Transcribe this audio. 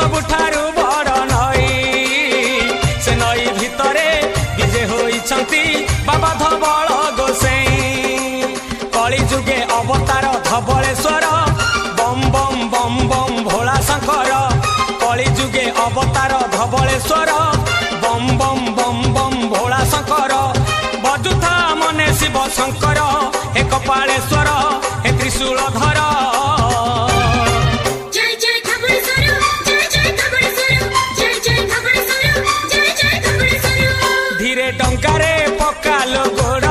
सबुठारु बड़ नई से नई भितरे विजे होइछंती बाबा धवल गोसाई कली जुगे अवतार धवलेश्वर बम बम बम बम भोला शंकर कली जुगे अवतार धवलेश्वर बम बम बम बम भोला शंकर बजुथा मने शिव शंकर हे कपालेश्वर हे त्रिशूलधर धीरे टंकारे पकालो गोड़